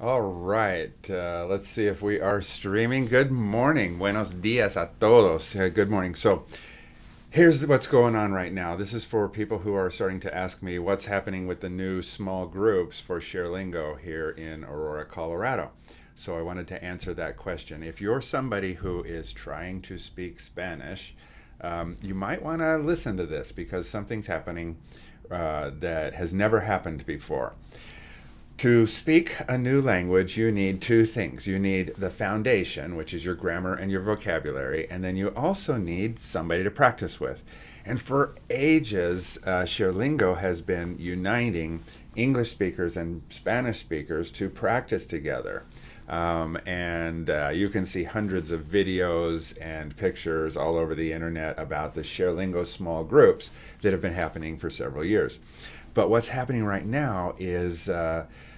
All right, let's see if we are streaming. Good morning. Buenos dias a todos. Good morning. So, here's what's going on right now. This is for people who are starting to ask me what's happening with the new small groups for ShareLingo here in Aurora, Colorado. So, I wanted to answer that question. If you're somebody who is trying to speak Spanish, you might want to listen to this because something's happening that has never happened before. To speak a new language, you need two things. You need the foundation, which is your grammar and your vocabulary, and then you also need somebody to practice with. And for ages, ShareLingo has been uniting English speakers and Spanish speakers to practice together. And you can see hundreds of videos and pictures all over the internet about the ShareLingo small groups that have been happening for several years. But what's happening right now is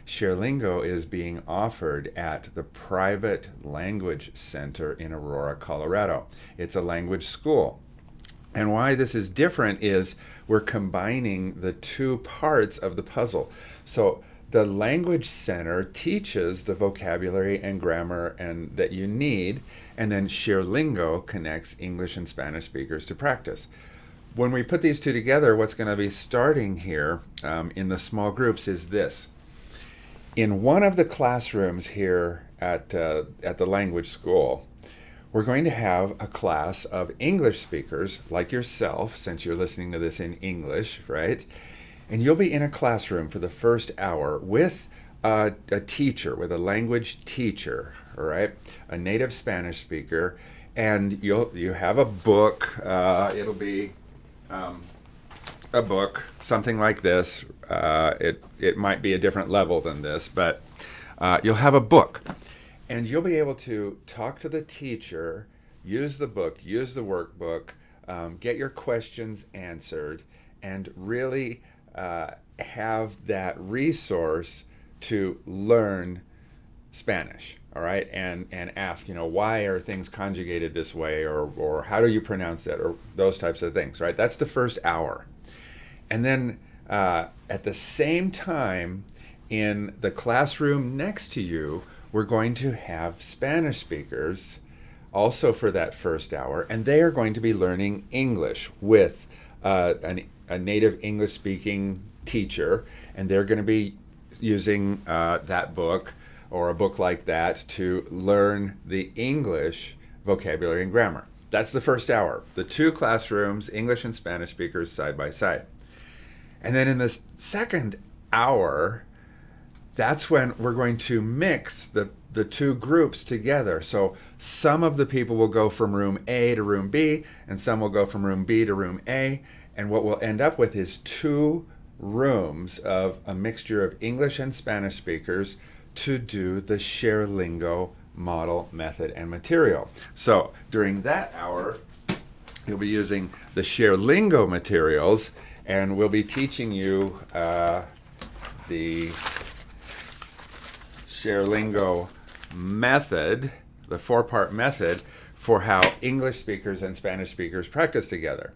ShareLingo is being offered at the Private Language Center in Aurora, Colorado. It's a language school. And why this is different is we're combining the two parts of the puzzle. So the language center teaches the vocabulary and grammar and that you need, and then ShareLingo connects English and Spanish speakers to practice. When we put these two together, what's going to be starting here in the small groups is this. In one of the classrooms here at the language school, we're going to have a class of English speakers like yourself, since you're listening to this in English, right? And you'll be in a classroom for the first hour with a teacher, with a language teacher, all right? A native Spanish speaker, and you have a book. It'll be a book, something like this. It might be a different level than this, but you'll have a book, and you'll be able to talk to the teacher, use the book, use the workbook, get your questions answered, and really have that resource to learn Spanish. All right, and ask, why are things conjugated this way, or how do you pronounce that, or those types of things, right? That's the first hour. And then at the same time, in the classroom next to you, we're going to have Spanish speakers also for that first hour, and they are going to be learning English with a native English speaking teacher, and they're going to be using that book or a book like that to learn the English vocabulary and grammar. That's the first hour. The two classrooms, English and Spanish speakers side by side. And then in the second hour, that's when we're going to mix the two groups together. So some of the people will go from room A to room B, and some will go from room B to room A. And what we'll end up with is two rooms of a mixture of English and Spanish speakers to do the ShareLingo model, method, and material. So during that hour, you'll be using the ShareLingo materials, and we'll be teaching you the ShareLingo method, the four-part method for how English speakers and Spanish speakers practice together.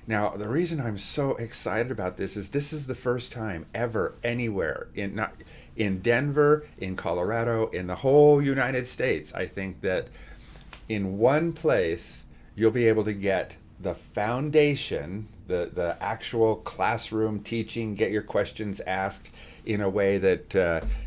Now, the reason I'm so excited about this is the first time ever anywhere in Denver, in Colorado, in the whole United States. I think that in one place you'll be able to get the foundation, the actual classroom teaching, get your questions asked in a way that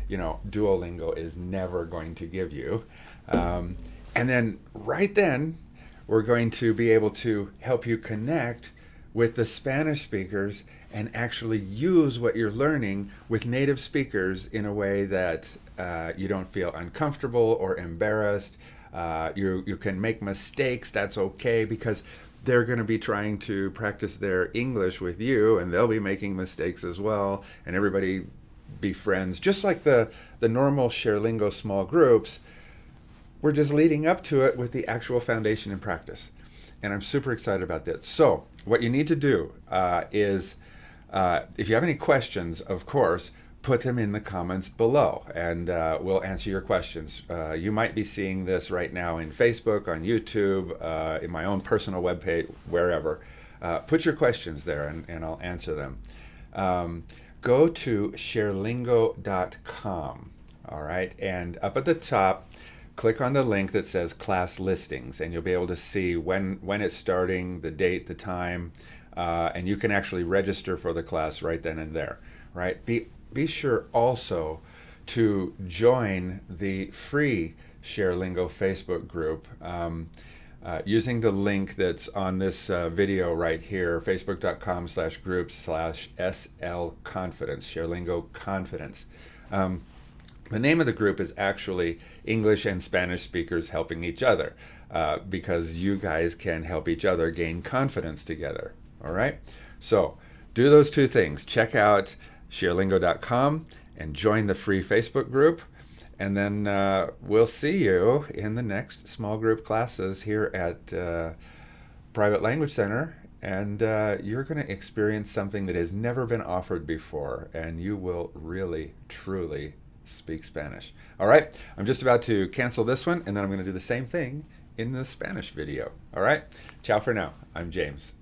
Duolingo is never going to give you. And then right then, we're going to be able to help you connect with the Spanish speakers and actually use what you're learning with native speakers in a way that you don't feel uncomfortable or embarrassed. You can make mistakes, that's okay, because they're going to be trying to practice their English with you, and they'll be making mistakes as well, and everybody be friends. Just like the normal ShareLingo small groups, we're just leading up to it with the actual foundation and practice. And I'm super excited about that. So what you need to do is, if you have any questions, of course, put them in the comments below, and we'll answer your questions. You might be seeing this right now in Facebook, on YouTube, in my own personal webpage, wherever. Put your questions there, and I'll answer them. Go to sharelingo.com. All right, and up at the top, click on the link that says class listings, and you'll be able to see when it's starting, the date, the time, and you can actually register for the class right then and there. Right? Be sure also to join the free ShareLingo Facebook group using the link that's on this video right here, facebook.com/groups/SL Confidence, ShareLingo Confidence. The name of the group is actually English and Spanish speakers helping each other, because you guys can help each other gain confidence together. All right? So do those two things. Check out sharelingo.com and join the free Facebook group. And then we'll see you in the next small group classes here at Private Language Center. And you're going to experience something that has never been offered before. And you will really, truly speak Spanish. All right, I'm just about to cancel this one, and then I'm going to do the same thing in the Spanish video. All right, ciao for now. I'm James.